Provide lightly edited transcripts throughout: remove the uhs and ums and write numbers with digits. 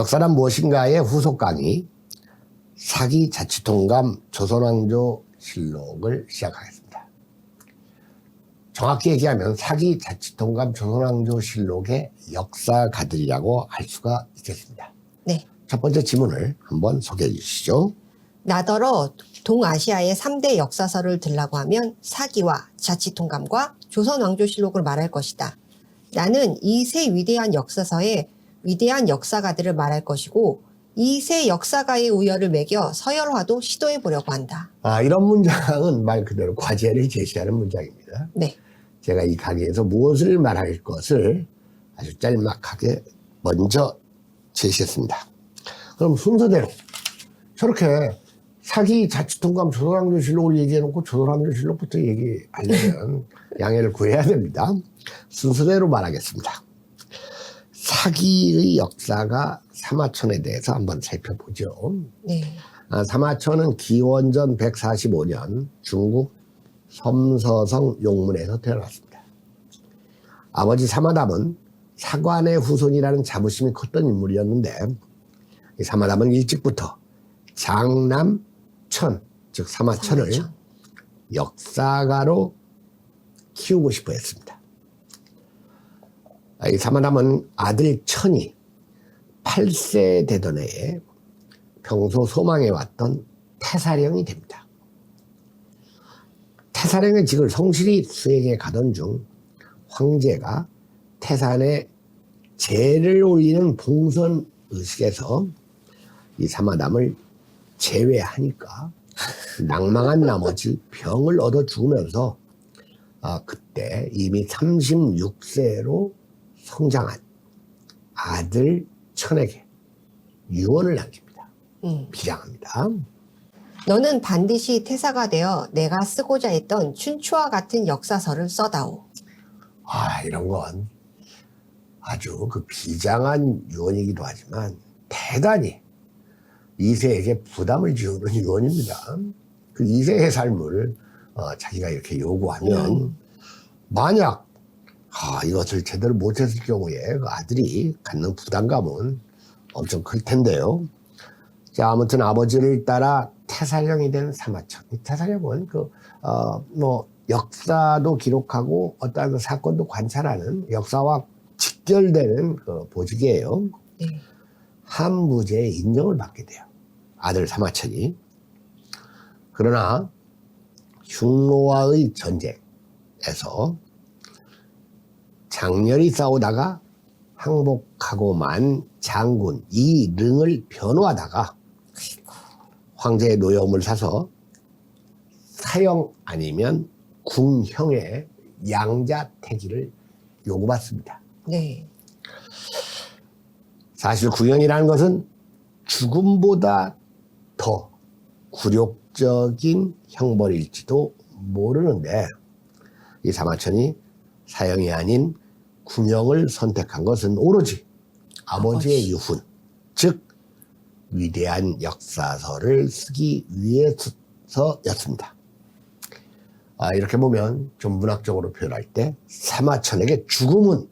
역사란 무엇인가의 후속 강의 사기 자치통감 조선왕조 실록을 시작하겠습니다. 정확히 얘기하면 사기 자치통감 조선왕조 실록의 역사가들이라고 할 수가 있겠습니다. 네. 첫 번째 지문을 한번 소개해 주시죠. 나더러 동아시아의 3대 역사서를 들라고 하면 사기와 자치통감과 조선왕조실록을 말할 것이다. 나는 이 세 위대한 역사서에 위대한 역사가들을 말할 것이고 이 세 역사가의 우열을 매겨 서열화도 시도해 보려고 한다. 이런 문장은 말 그대로 과제를 제시하는 문장입니다. 네. 제가 이 강의에서 무엇을 말할 것을 아주 짤막하게 먼저 제시했습니다. 그럼 순서대로 저렇게 사기 자치통감 조선왕조실록을 얘기해놓고 조선왕조실록부터 얘기하려면 양해를 구해야 됩니다. 순서대로 말하겠습니다. 사기의 역사가 사마천에 대해서 한번 살펴보죠. 네. 사마천은 기원전 145년 중국 섬서성 용문에서 태어났습니다. 아버지 사마담은 사관의 후손이라는 자부심이 컸던 인물이었는데 이 사마담은 일찍부터 장남천, 즉 사마천을 역사가로 키우고 싶어 했습니다. 이 사마담은 아들 천이 8세 되던 해에 평소 소망해왔던 태사령이 됩니다. 태사령의 직을 성실히 수행해 가던 중 황제가 태산에 제를 올리는 봉선 의식에서 이 사마담을 제외하니까 낭망한 나머지 병을 얻어 죽으면서 그때 이미 36세로 성장한 아들 천에게 유언을 남깁니다. 비장합니다. 너는 반드시 태사가 되어 내가 쓰고자 했던 춘추와 같은 역사서를 써다오. 이런 건 아주 그 비장한 유언이기도 하지만 대단히 이세에게 부담을 지우는 유언입니다. 그 이세의 삶을 자기가 이렇게 요구하면 만약 이것을 제대로 못했을 경우에 그 아들이 갖는 부담감은 엄청 클 텐데요. 자, 아무튼 아버지를 따라 태사령이 된 사마천. 이 태사령은 역사도 기록하고 어떠한 그 사건도 관찰하는 역사와 직결되는 그 보직이에요. 네. 한무제의 인정을 받게 돼요. 아들 사마천이. 그러나 흉노와의 전쟁에서 장렬히 싸우다가 항복하고만 장군 이릉을 변호하다가 황제의 노여움을 사서 사형 아니면 궁형의 양자택일을 요구받습니다. 네. 사실 궁형이라는 것은 죽음보다 더 굴욕적인 형벌일지도 모르는데 이 사마천이 사형이 아닌 궁형을 선택한 것은 오로지 아버지의 유훈, 즉 위대한 역사서를 쓰기 위해서였습니다. 이렇게 보면 좀 문학적으로 표현할 때 사마천에게 죽음은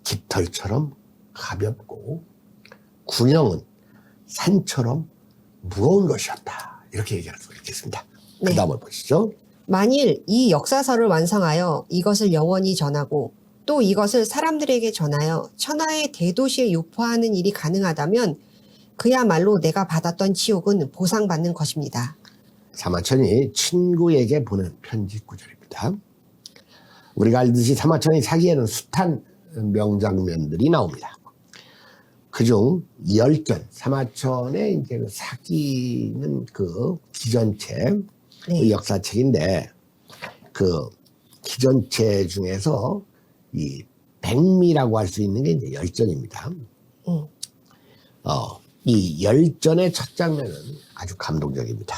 깃털처럼 가볍고 궁형은 산처럼 무거운 것이었다. 이렇게 얘기할 수 있겠습니다. 네. 그 다음을 보시죠. 만일 이 역사서를 완성하여 이것을 영원히 전하고 또 이것을 사람들에게 전하여 천하의 대도시에 유포하는 일이 가능하다면 그야말로 내가 받았던 치욕은 보상받는 것입니다. 사마천이 친구에게 보낸 편지 구절입니다. 우리가 알듯이 사마천의 사기에는 숱한 명장면들이 나옵니다. 그중 10전, 사마천의 이제 사기는 그 기전책, 네. 역사책인데 그 기전책 중에서 이 백미라고 할 수 있는 게 이제 10전입니다. 이 10전의 첫 장면은 아주 감동적입니다.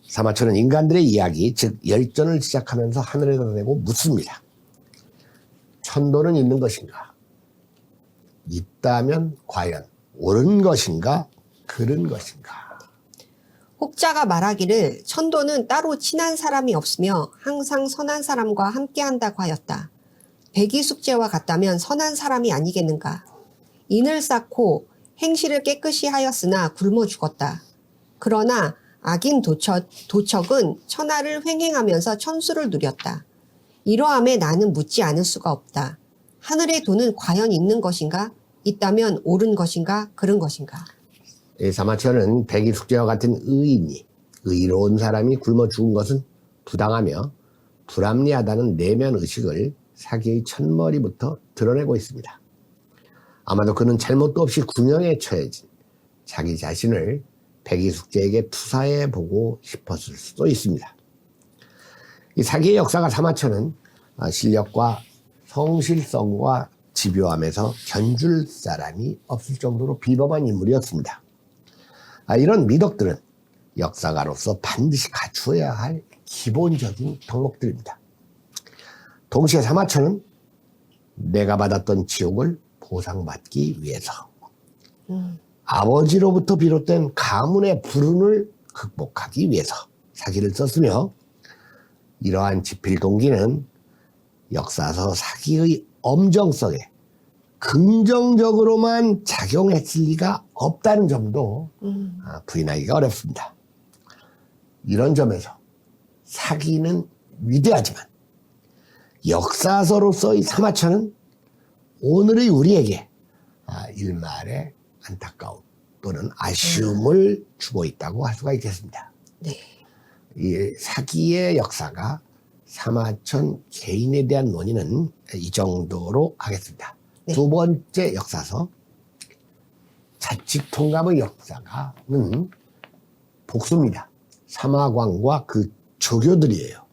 사마천은 인간들의 이야기, 즉 10전을 시작하면서 하늘에다 대고 묻습니다. 천도는 있는 것인가? 있다면 과연 옳은 것인가? 그른 것인가? 혹자가 말하기를 천도는 따로 친한 사람이 없으며 항상 선한 사람과 함께한다고 하였다. 백이 숙제와 같다면 선한 사람이 아니겠는가? 인을 쌓고 행실을 깨끗이 하였으나 굶어 죽었다. 그러나 악인 도척은 천하를 횡행하면서 천수를 누렸다. 이러함에 나는 묻지 않을 수가 없다. 하늘의 돈은 과연 있는 것인가? 있다면 옳은 것인가? 그른 것인가? 이 사마천은 백이 숙제와 같은 의인이 의로운 사람이 굶어 죽은 것은 부당하며 불합리하다는 내면 의식을 사기의 첫머리부터 드러내고 있습니다. 아마도 그는 잘못도 없이 군형에 처해진 자기 자신을 백이 숙제에게 투사해 보고 싶었을 수도 있습니다. 이 사기의 역사가 사마천은 실력과 성실성과 집요함에서 견줄 사람이 없을 정도로 비범한 인물이었습니다. 이런 미덕들은 역사가로서 반드시 갖추어야 할 기본적인 덕목들입니다. 동시에 사마천은 내가 받았던 지옥을 보상받기 위해서 아버지로부터 비롯된 가문의 불운을 극복하기 위해서 사기를 썼으며, 이러한 지필 동기는 역사서 사기의 엄정성에 긍정적으로만 작용했을 리가 없다는 점도 부인하기가 어렵습니다. 이런 점에서 사기는 위대하지만 역사서로서의 사마천은 오늘의 우리에게 일말의 안타까움 또는 아쉬움을 주고 있다고 할 수가 있겠습니다. 네. 이 사기의 역사가 사마천 개인에 대한 논의는 이 정도로 하겠습니다. 네. 두 번째 역사서 자칫통감의 역사가는 복수입니다. 사마광과 그 조교들이에요.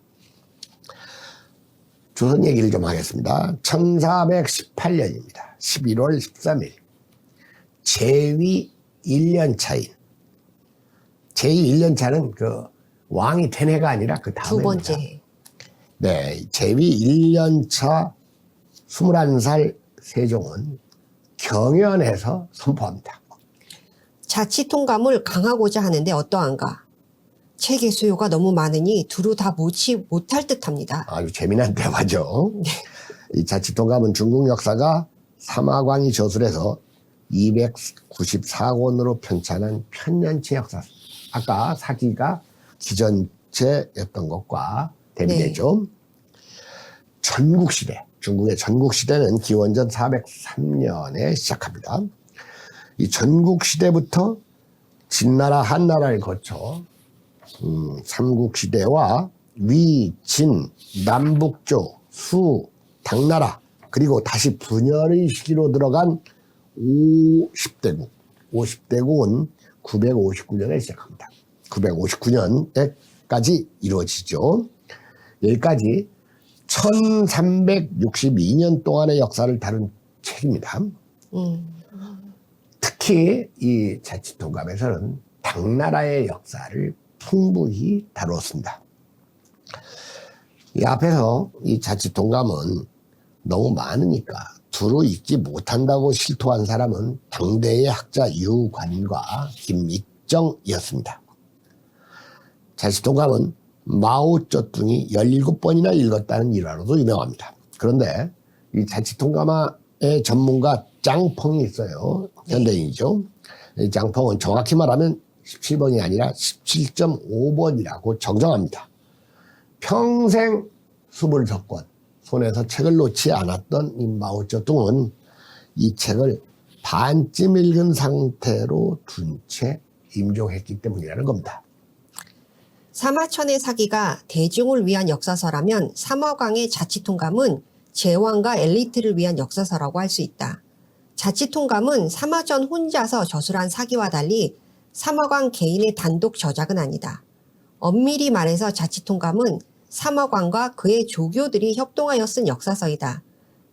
조선 얘기를 좀 하겠습니다. 1418년입니다. 11월 13일 제위 1년 차인, 제위 1년 차는 그 왕이 된 해가 아니라 그 다음 두 번째 해입니다. 해. 네, 제위 1년 차 21살 세종은 경연에서 선포합니다. 자치통감을 강하고자 하는데 어떠한가? 책의 수요가 너무 많으니 두루 다 모치 못할 듯합니다. 아주 재미난 대화죠. 이 자치통감은 중국 역사가 사마광이 저술해서 294권으로 편찬한 편년체 역사. 아까 사기가 기전체였던 것과 대비되죠. 전국시대, 중국의 전국시대는 기원전 403년에 시작합니다. 이 전국시대부터 진나라, 한나라를 거쳐 삼국시대와 위, 진, 남북조, 수, 당나라, 그리고 다시 분열의 시기로 들어간 50대국. 50대국은 959년에 시작합니다. 959년에까지 이루어지죠. 여기까지 1362년 동안의 역사를 다룬 책입니다. 특히 이 자치통감에서는 당나라의 역사를 풍부히 다루었습니다. 이 앞에서 이 자치통감은 너무 많으니까 두루 읽지 못한다고 실토한 사람은 당대의 학자 유관과 김익정이었습니다. 자치통감은 마오쩌둥이 17번이나 읽었다는 일화로도 유명합니다. 그런데 이 자치통감의 전문가 짱펑이 있어요. 현대인이죠. 이 짱펑은 정확히 말하면 17번이 아니라 17.5번이라고 정정합니다. 평생 22권 손에서 책을 놓지 않았던 이 마오쩌둥은 이 책을 반쯤 읽은 상태로 둔 채 임종했기 때문이라는 겁니다. 사마천의 사기가 대중을 위한 역사서라면 사마광의 자치통감은 제왕과 엘리트를 위한 역사서라고 할 수 있다. 자치통감은 사마천 혼자서 저술한 사기와 달리 사마광 개인의 단독 저작은 아니다. 엄밀히 말해서 자치통감은 사마광과 그의 조교들이 협동하여 쓴 역사서이다.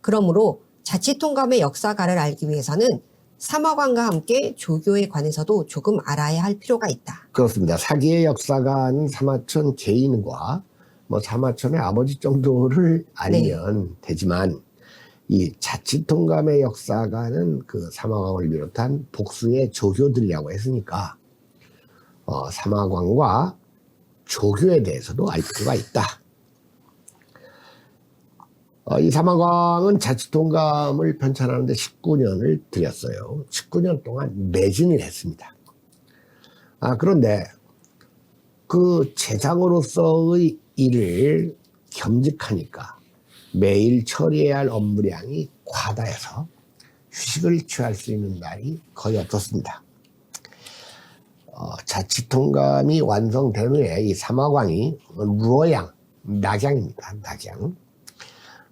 그러므로 자치통감의 역사가를 알기 위해서는 사마광과 함께 조교에 관해서도 조금 알아야 할 필요가 있다. 그렇습니다. 사기의 역사가는 사마천 개인과 사마천의 아버지 정도를 알면 되지만 이 자치통감의 역사가는 그 사마광을 비롯한 복수의 조교들이라고 했으니까 사마광과 조교에 대해서도 알 필요가 있다. 이 사마광은 자치통감을 편찬하는데 19년을 들였어요. 19년 동안 매진을 했습니다. 그런데 그 재상으로서의 일을 겸직하니까 매일 처리해야 할 업무량이 과다해서 휴식을 취할 수 있는 날이 거의 없었습니다. 자치통감이 완성된 후에 이 사마광이 루어양, 낙양입니다. 낙양.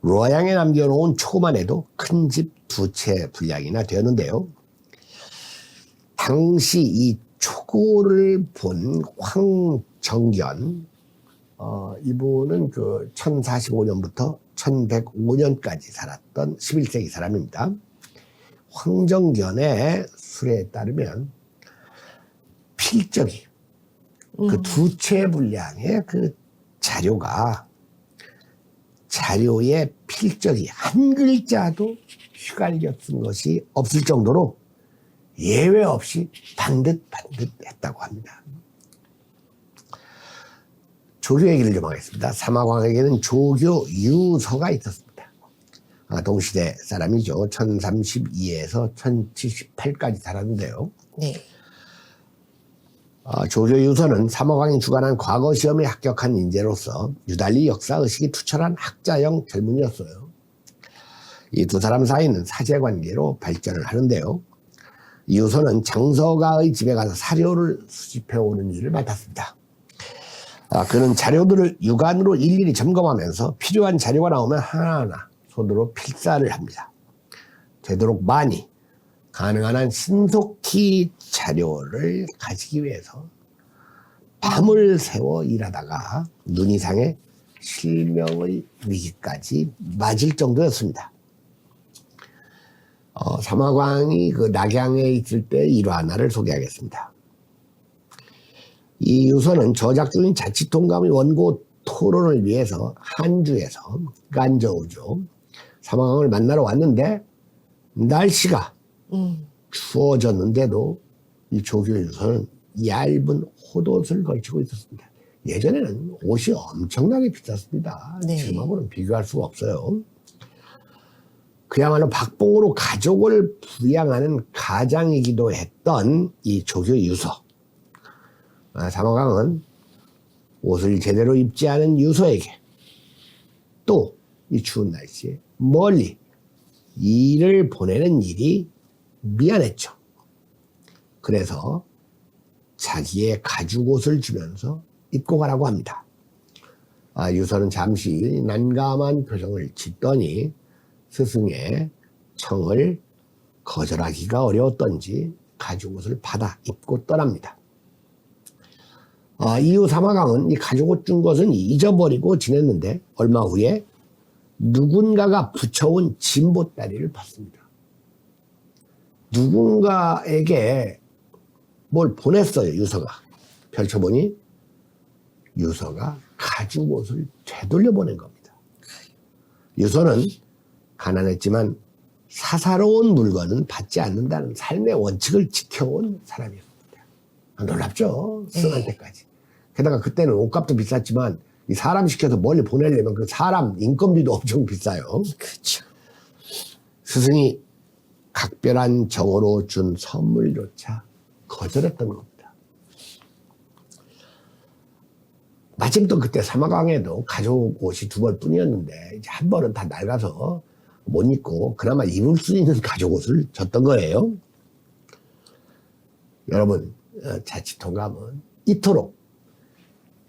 루어양에 남겨놓은 초고만 해도 큰 집 2채 분량이나 되는데요. 당시 이 초고를 본 황정견, 이분은 그 1045년부터 1105년까지 살았던 11세기 사람입니다. 황정견의 수레에 따르면 필적이 그 2채 분량의 그 자료의 필적이 한 글자도 휘갈겨 쓴 것이 없을 정도로 예외 없이 반듯했다고 합니다. 조교의 길을 좀 하겠습니다. 사마광에게는 조교 유서가 있었습니다. 동시대 사람이죠. 1032에서 1078까지 살았는데요. 네. 조교 유서는 사마광이 주관한 과거 시험에 합격한 인재로서 유달리 역사의식이 투철한 학자형 젊은이였어요. 이 두 사람 사이는 사제관계로 발전을 하는데요. 이 유서는 장서가의 집에 가서 사료를 수집해 오는 일을 맡았습니다. 그는 자료들을 육안으로 일일이 점검하면서 필요한 자료가 나오면 하나하나 손으로 필사를 합니다. 되도록 많이 가능한 한 신속히 자료를 가지기 위해서 밤을 새워 일하다가 눈이 상해 실명의 위기까지 맞을 정도였습니다. 사마광이 그 낙양에 있을 때 일화 하나를 소개하겠습니다. 이 유서는 저작 중인 자치통감의 원고 토론을 위해서 한주에서 간저우죠. 사마광을 만나러 왔는데 날씨가 추워졌는데도 이 조교 유서는 얇은 헛옷을 걸치고 있었습니다. 예전에는 옷이 엄청나게 비쌌습니다. 네. 지금하고는 비교할 수가 없어요. 그야말로 박봉으로 가족을 부양하는 가장이기도 했던 이 조교 유서. 사마광은 옷을 제대로 입지 않은 유서에게 또 이 추운 날씨에 멀리 일을 보내는 일이 미안했죠. 그래서 자기의 가죽 옷을 주면서 입고 가라고 합니다. 유서는 잠시 난감한 표정을 짓더니 스승의 청을 거절하기가 어려웠던지 가죽 옷을 받아 입고 떠납니다. 이후 사마광은 이 가죽 옷 준 것은 잊어버리고 지냈는데 얼마 후에 누군가가 붙여온 진보다리를 봤습니다. 누군가에게 뭘 보냈어요, 유서가. 펼쳐보니 유서가 가죽 옷을 되돌려 보낸 겁니다. 유서는 가난했지만 사사로운 물건은 받지 않는다는 삶의 원칙을 지켜온 사람이었습니다. 놀랍죠? 스승한테까지. 게다가 그때는 옷값도 비쌌지만 이 사람 시켜서 멀리 보내려면 그 사람 인건비도 엄청 비싸요. 그렇죠. 스승이 각별한 정으로 준 선물조차 거절했던 겁니다. 마침 또 그때 사마광에도 가족 옷이 2벌 뿐이었는데 이제 한 벌은 다 낡아서 못 입고 그나마 입을 수 있는 가족 옷을 줬던 거예요. 여러분, 자치통감은 이토록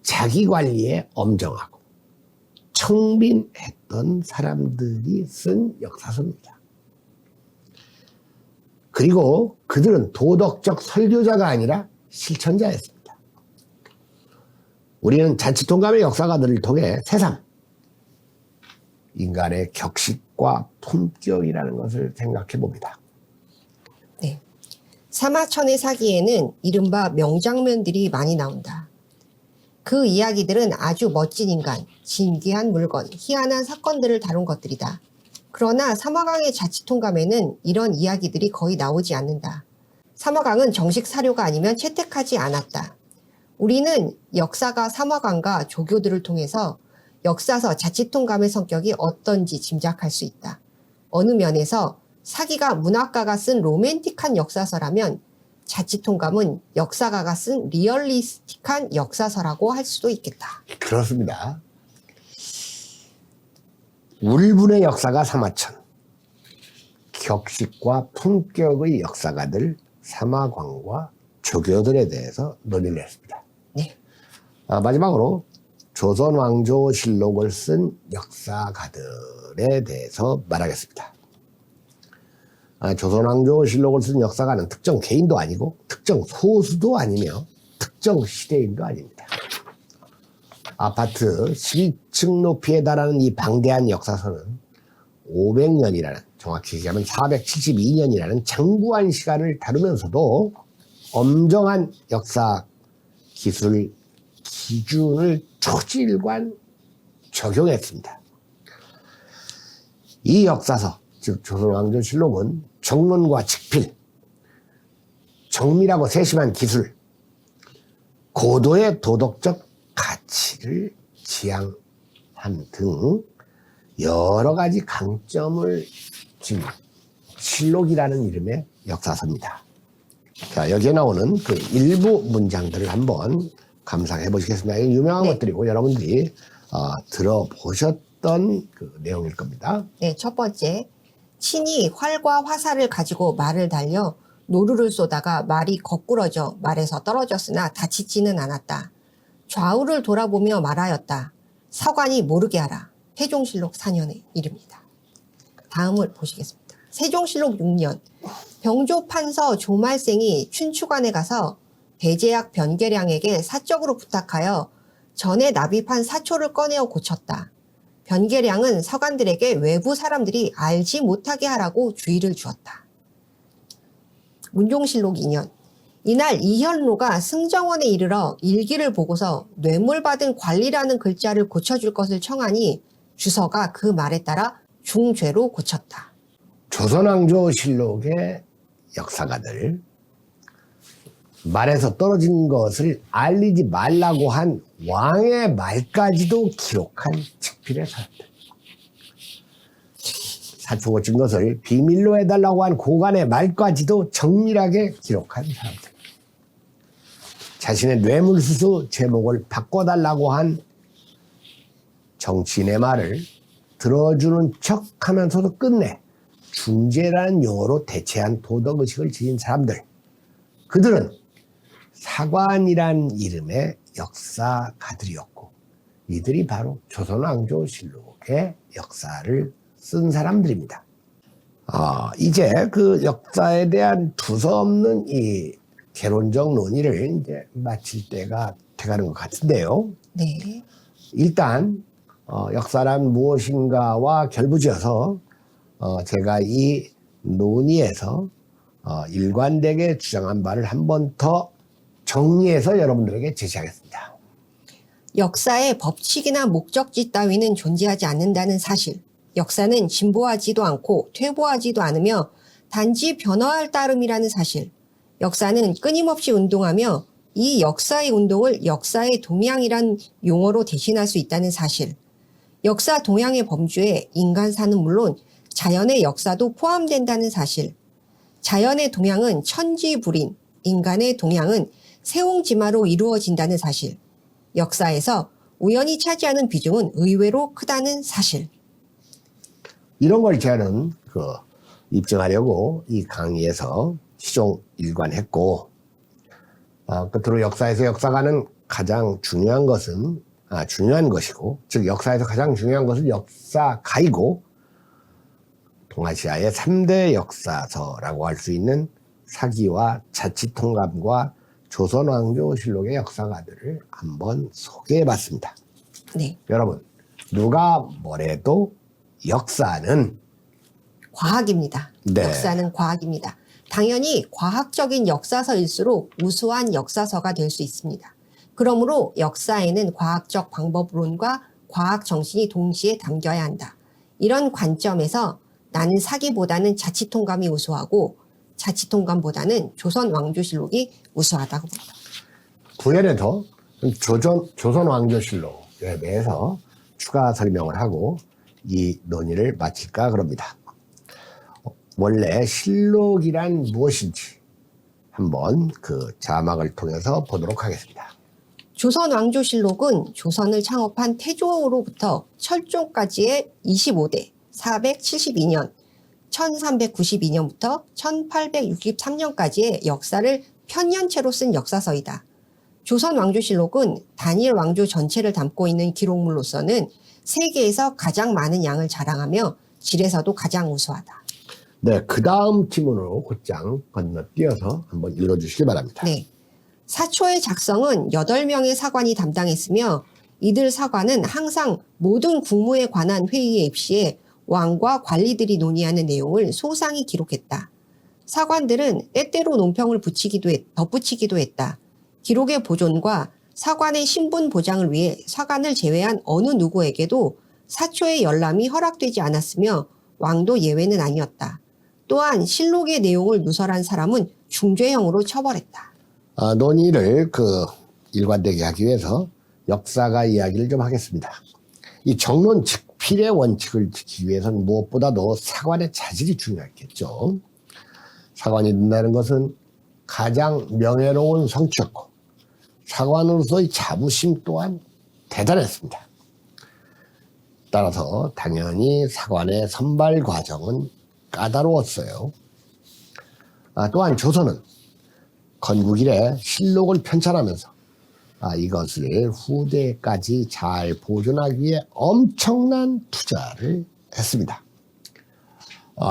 자기 관리에 엄정하고 청빈했던 사람들이 쓴 역사서입니다. 그리고 그들은 도덕적 설교자가 아니라 실천자였습니다. 우리는 자치통감의 역사가들을 통해 새삼 인간의 격식과 품격이라는 것을 생각해 봅니다. 네. 사마천의 사기에는 이른바 명장면들이 많이 나온다. 그 이야기들은 아주 멋진 인간, 진귀한 물건, 희한한 사건들을 다룬 것들이다. 그러나 사마광의 자치통감에는 이런 이야기들이 거의 나오지 않는다. 사마광은 정식 사료가 아니면 채택하지 않았다. 우리는 역사가 사마광과 조교들을 통해서 역사서 자치통감의 성격이 어떤지 짐작할 수 있다. 어느 면에서 사기가 문학가가 쓴 로맨틱한 역사서라면 자치통감은 역사가가 쓴 리얼리스틱한 역사서라고 할 수도 있겠다. 그렇습니다. 울분의 역사가 사마천, 격식과 품격의 역사가들 사마광과 조교들에 대해서 논의를 했습니다. 네. 마지막으로 조선왕조실록을 쓴 역사가들에 대해서 말하겠습니다. 조선왕조실록을 쓴 역사가는 특정 개인도 아니고 특정 소수도 아니며 특정 시대인도 아닙니다. 아파트 12층 높이에 달하는 이 방대한 역사서는 500년이라는, 정확히 얘기하면 472년이라는 장구한 시간을 다루면서도 엄정한 역사 기술 기준을 초질관 적용했습니다. 이 역사서, 즉 조선왕조실록은 정론과 직필, 정밀하고 세심한 기술, 고도의 도덕적 가치를 지향한 등 여러 가지 강점을 지닌 실록이라는 이름의 역사서입니다. 자, 여기에 나오는 그 일부 문장들을 한번 감상해 보시겠습니다. 유명한 것들이고 여러분들이 들어보셨던 그 내용일 겁니다. 네, 첫 번째. 친히 활과 화살을 가지고 말을 달려 노루를 쏘다가 말이 거꾸러져 말에서 떨어졌으나 다치지는 않았다. 좌우를 돌아보며 말하였다. 서관이 모르게 하라. 세종실록 4년의 일입니다. 다음을 보시겠습니다. 세종실록 6년 병조 판서 조말생이 춘추관에 가서 배제약 변계량에게 사적으로 부탁하여 전에 납입한 사초를 꺼내어 고쳤다. 변계량은 서관들에게 외부 사람들이 알지 못하게 하라고 주의를 주었다. 문종실록 2년 이날 이현로가 승정원에 이르러 일기를 보고서 뇌물받은 관리라는 글자를 고쳐줄 것을 청하니 주서가 그 말에 따라 중죄로 고쳤다. 조선왕조실록의 역사가들, 말에서 떨어진 것을 알리지 말라고 한 왕의 말까지도 기록한 직필의 사람들, 사초 고친 것을 비밀로 해달라고 한 고관의 말까지도 정밀하게 기록한 사람들, 자신의 뇌물수수 제목을 바꿔달라고 한 정치인의 말을 들어주는 척 하면서도 끝내 중재라는 용어로 대체한 도덕의식을 지닌 사람들, 그들은 사관이란 이름의 역사가들이었고 이들이 바로 조선왕조실록의 역사를 쓴 사람들입니다. 이제 그 역사에 대한 두서없는 이 개론적 논의를 이제 마칠 때가 돼가는 것 같은데요. 네. 일단 역사란 무엇인가와 결부지어서 제가 이 논의에서 일관되게 주장한 바를 한 번 더 정리해서 여러분들에게 제시하겠습니다. 역사의 법칙이나 목적지 따위는 존재하지 않는다는 사실. 역사는 진보하지도 않고 퇴보하지도 않으며 단지 변화할 따름이라는 사실. 역사는 끊임없이 운동하며 이 역사의 운동을 역사의 동향이란 용어로 대신할 수 있다는 사실. 역사 동향의 범주에 인간사는 물론 자연의 역사도 포함된다는 사실. 자연의 동향은 천지불인, 인간의 동향은 세옹지마로 이루어진다는 사실. 역사에서 우연히 차지하는 비중은 의외로 크다는 사실. 이런 걸 저는 입증하려고 이 강의에서 시종일관했고, 끝으로 역사에서 역사가는 가장 중요한 것은 중요한 것이고, 즉 역사에서 가장 중요한 것은 역사가이고, 동아시아의 3대 역사서라고 할 수 있는 사기와 자치통감과 조선왕조실록의 역사가들을 한번 소개해봤습니다. 네. 여러분, 누가 뭐래도 역사는 과학입니다. 네. 역사는 과학입니다. 당연히 과학적인 역사서일수록 우수한 역사서가 될 수 있습니다. 그러므로 역사에는 과학적 방법론과 과학 정신이 동시에 담겨야 한다. 이런 관점에서 나는 사기보다는 자치통감이 우수하고 자치통감보다는 조선왕조실록이 우수하다고 봅니다. 구현에서 조선왕조실록에 대해서 추가 설명을 하고 이 논의를 마칠까 그럽니다. 원래 실록이란 무엇인지 한번 그 자막을 통해서 보도록 하겠습니다. 조선 왕조실록은 조선을 창업한 태조로부터 철종까지의 25대 472년, 1392년부터 1863년까지의 역사를 편년체로 쓴 역사서이다. 조선 왕조실록은 단일 왕조 전체를 담고 있는 기록물로서는 세계에서 가장 많은 양을 자랑하며 질에서도 가장 우수하다. 네, 그 다음 지문으로 곧장 건너뛰어서 한번 읽어주시기 바랍니다. 네. 사초의 작성은 8명의 사관이 담당했으며 이들 사관은 항상 모든 국무에 관한 회의에 입시해 왕과 관리들이 논의하는 내용을 소상히 기록했다. 사관들은 때때로 논평을 덧붙이기도 했다. 기록의 보존과 사관의 신분 보장을 위해 사관을 제외한 어느 누구에게도 사초의 열람이 허락되지 않았으며 왕도 예외는 아니었다. 또한 실록의 내용을 누설한 사람은 중죄형으로 처벌했다. 논의를 일관되게 하기 위해서 역사가 이야기를 좀 하겠습니다. 이 정론 즉필의 원칙을 지키기 위해서는 무엇보다도 사관의 자질이 중요했겠죠. 사관이 된다는 것은 가장 명예로운 성취였고 사관으로서의 자부심 또한 대단했습니다. 따라서 당연히 사관의 선발 과정은 까다로웠어요. 또한 조선은 건국 이래 실록을 편찬하면서 이것을 후대까지 잘 보존하기 위해 엄청난 투자를 했습니다.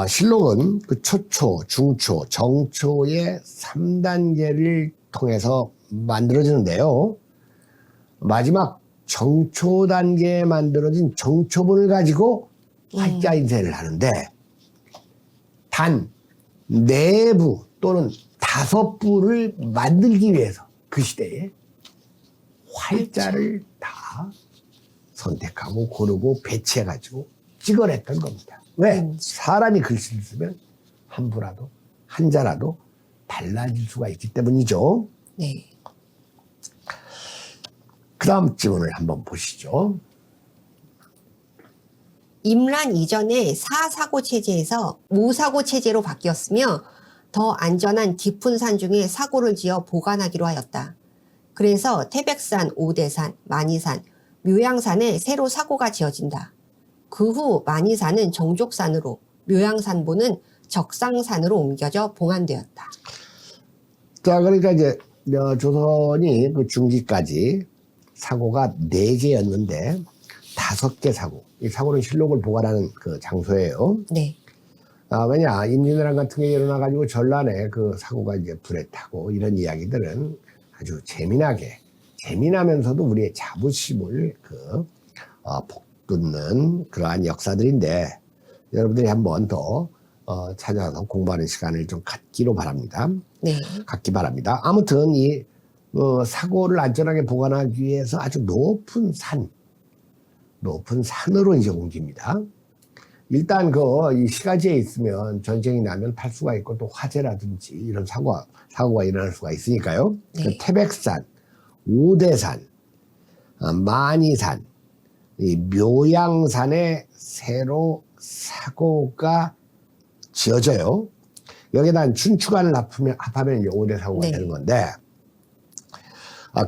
실록은 그 초초, 중초, 정초의 3단계를 통해서 만들어지는데요. 마지막 정초 단계에 만들어진 정초본을 가지고 활자 인쇄를 하는데 단 4부 또는 5부를 만들기 위해서 그 시대에 활자를 다 선택하고 고르고 배치해가지고 찍어냈던 겁니다. 왜? 사람이 글씨를 쓰면 한 부라도 한 자라도 달라질 수가 있기 때문이죠. 네. 그 다음 지문을 한번 보시죠. 임란 이전의 사사고 체제에서 무사고 체제로 바뀌었으며 더 안전한 깊은 산 중에 사고를 지어 보관하기로 하였다. 그래서 태백산, 오대산, 만이산, 묘양산에 새로 사고가 지어진다. 그 후 만이산은 정족산으로, 묘양산보는 적상산으로 옮겨져 봉안되었다. 자, 그러니까 이제 조선이 그 중기까지 사고가 4개였는데 5개 사고. 이 사고는 실록을 보관하는 그 장소예요. 네. 왜냐, 임진왜란 같은 게 일어나가지고 전란에 그 사고가 이제 불에 타고 이런 이야기들은 아주 재미나면서도 우리의 자부심을 북돋는 그러한 역사들인데 여러분들이 한 번 더 찾아서 공부하는 시간을 좀 갖기로 바랍니다. 네. 갖기 바랍니다. 아무튼 이 사고를 안전하게 보관하기 위해서 아주 높은 산으로 이제 옮깁니다. 일단 이 시가지에 있으면 전쟁이 나면 탈 수가 있고 또 화재라든지 이런 사고가 일어날 수가 있으니까요. 네. 그 태백산, 오대산, 만이산, 이 묘양산에 새로 사고가 지어져요. 여기다 춘추관을 합하면 이제 오대사고가 네. 되는 건데,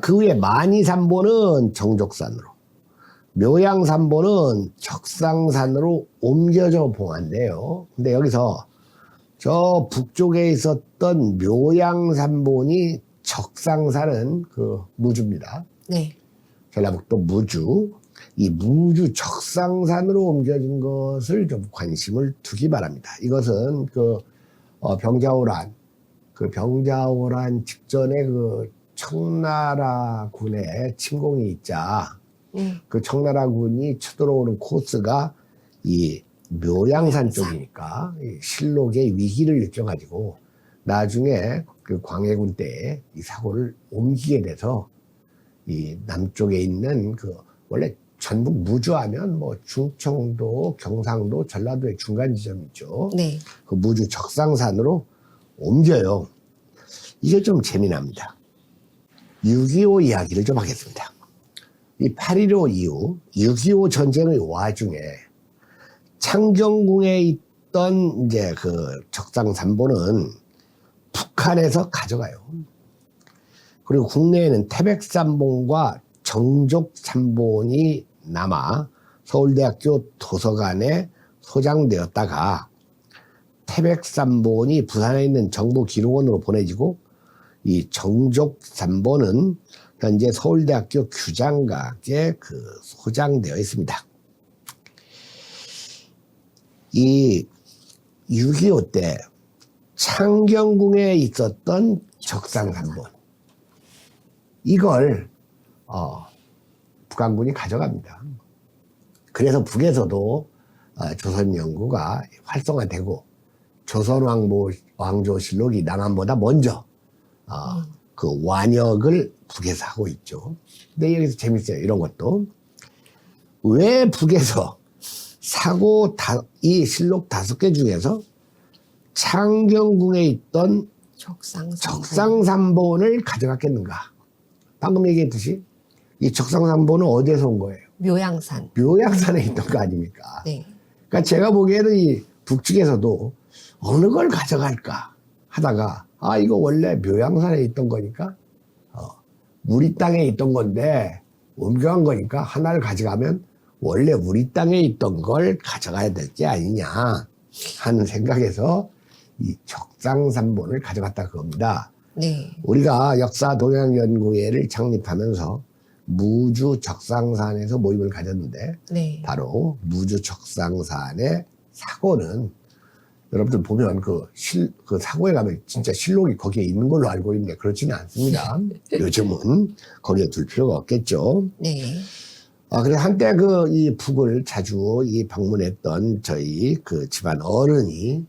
그 후에 만이산보는 정족산으로, 묘양산보는 적상산으로 옮겨져 봉한대요. 근데 여기서 저 북쪽에 있었던 묘양산본이 적상산은 그 무주입니다. 네. 전라북도 무주. 이 무주 적상산으로 옮겨진 것을 좀 관심을 두기 바랍니다. 이것은 병자호란 직전에 청나라군의 침공이 있자 그 청나라군이 쳐들어오는 코스가 이 묘양산 쪽이니까 이 실록의 위기를 느껴가지고 나중에 그 광해군 때에 이 사고를 옮기게 돼서 이 남쪽에 있는 원래 전북 무주하면 충청도, 경상도, 전라도의 중간 지점이죠. 네. 그 무주 적상산으로 옮겨요. 이게 좀 재미납니다. 6.25 이야기를 좀 하겠습니다. 이 8.15 이후 6.25 전쟁의 와중에 창경궁에 있던 이제 그 적상산보는 북한에서 가져가요. 그리고 국내에는 태백산본과 정족산본이 남아 서울대학교 도서관에 소장되었다가 태백산본이 부산에 있는 정보기록원으로 보내지고 이 정족산본은 현재 서울대학교 규장각에 그 소장되어 있습니다. 이 6.25 때 창경궁에 있었던 적상산본 이걸 북한군이 가져갑니다. 그래서 북에서도 조선연구가 활성화되고 조선왕조실록이 남한보다 먼저 그 완역을 북에서 하고 있죠. 근데 여기서 재밌어요. 이런 것도. 왜 북에서 이 실록 5개 중에서 창경궁에 있던 적상산본을 가져갔겠는가? 방금 얘기했듯이 이 적상산본은 어디에서 온 거예요? 묘양산. 묘양산에 있던 거 아닙니까? 네. 그러니까 제가 보기에는 이 북측에서도 어느 걸 가져갈까 하다가 이거 원래 묘양산에 있던 거니까 우리 땅에 있던 건데 옮겨간 거니까 하나를 가져가면 원래 우리 땅에 있던 걸 가져가야 될 게 아니냐 하는 생각에서 이 적상산본을 가져갔다 그겁니다. 네. 우리가 역사 동양연구회를 창립하면서 무주 적상산에서 모임을 가졌는데 네. 바로 무주 적상산의 사고는 여러분들 보면 그 사고에 가면 진짜 실록이 거기에 있는 걸로 알고 있는데 그렇지는 않습니다. 요즘은 거기에 둘 필요가 없겠죠. 네. 그래서 한때 이 북을 자주 방문했던 저희 그 집안 어른이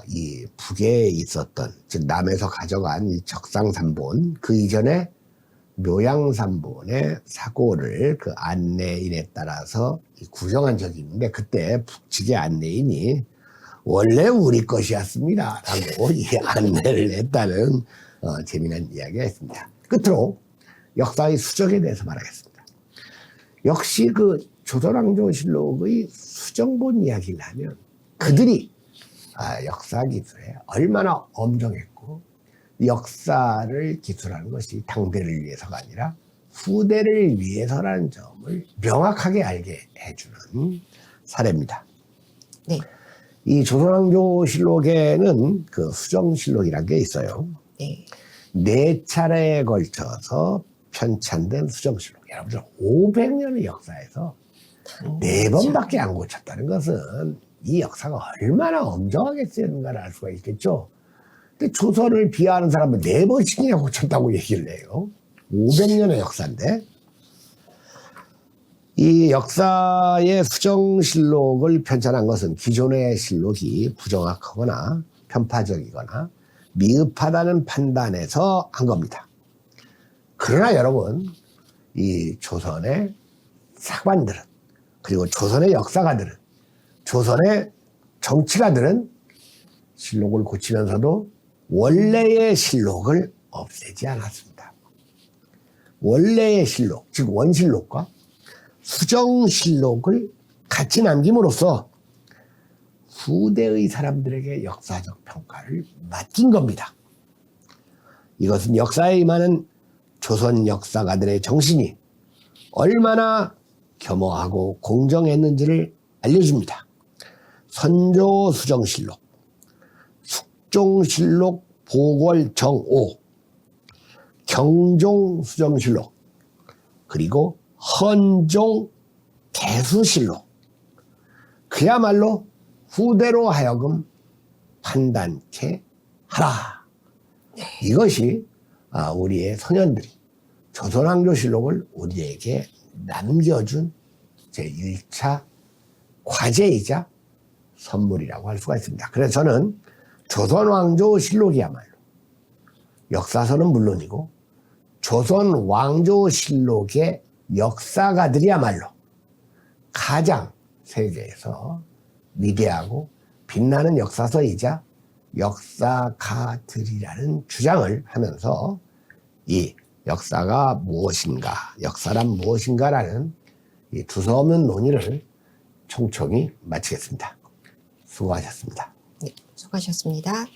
이 북에 있었던, 즉 남에서 가져간 이 적상산본, 그 이전에 묘양산본의 사고를 그 안내인에 따라서 구정한 적이 있는데 그때 북측의 안내인이 원래 우리 것이었습니다 라고 이 안내를 했다는 재미난 이야기가 있습니다. 끝으로 역사의 수정에 대해서 말하겠습니다. 역시 그 조선왕조실록의 수정본 이야기를 하면 그들이 역사 기술에 얼마나 엄정했고 역사를 기술하는 것이 당대를 위해서가 아니라 후대를 위해서라는 점을 명확하게 알게 해주는 사례입니다. 네. 이 조선왕조실록에는 그 수정실록이라는 게 있어요. 네. 4차례에 걸쳐서 편찬된 수정실록. 여러분들 500년의 역사에서 4번밖에 안 고쳤다는 것은 이 역사가 얼마나 엄정하게 쓰였는가를 알 수가 있겠죠. 근데 조선을 비하하는 사람은 4번씩이나 고쳤다고 얘기를 해요. 500년의 역사인데. 이 역사의 수정실록을 편찬한 것은 기존의 실록이 부정확하거나 편파적이거나 미흡하다는 판단에서 한 겁니다. 그러나 여러분, 이 조선의 사관들은, 그리고 조선의 역사가들은, 조선의 정치가들은 실록을 고치면서도 원래의 실록을 없애지 않았습니다. 원래의 실록, 즉 원실록과 수정실록을 같이 남김으로써 후대의 사람들에게 역사적 평가를 맡긴 겁니다. 이것은 역사에 임하는 조선 역사가들의 정신이 얼마나 겸허하고 공정했는지를 알려줍니다. 선조 수정실록, 숙종실록 보궐정오, 경종 수정실록, 그리고 헌종 개수실록. 그야말로 후대로 하여금 판단케 하라. 이것이 우리의 소년들이 조선왕조실록을 우리에게 남겨준 제1차 과제이자 선물이라고 할 수가 있습니다. 그래서 저는 조선왕조실록이야말로 역사서는 물론이고 조선왕조실록의 역사가들이야말로 가장 세계에서 위대하고 빛나는 역사서이자 역사가들이라는 주장을 하면서 이 역사가 무엇인가, 역사란 무엇인가라는 이 두서없는 논의를 총총히 마치겠습니다. 수고하셨습니다. 네, 수고하셨습니다.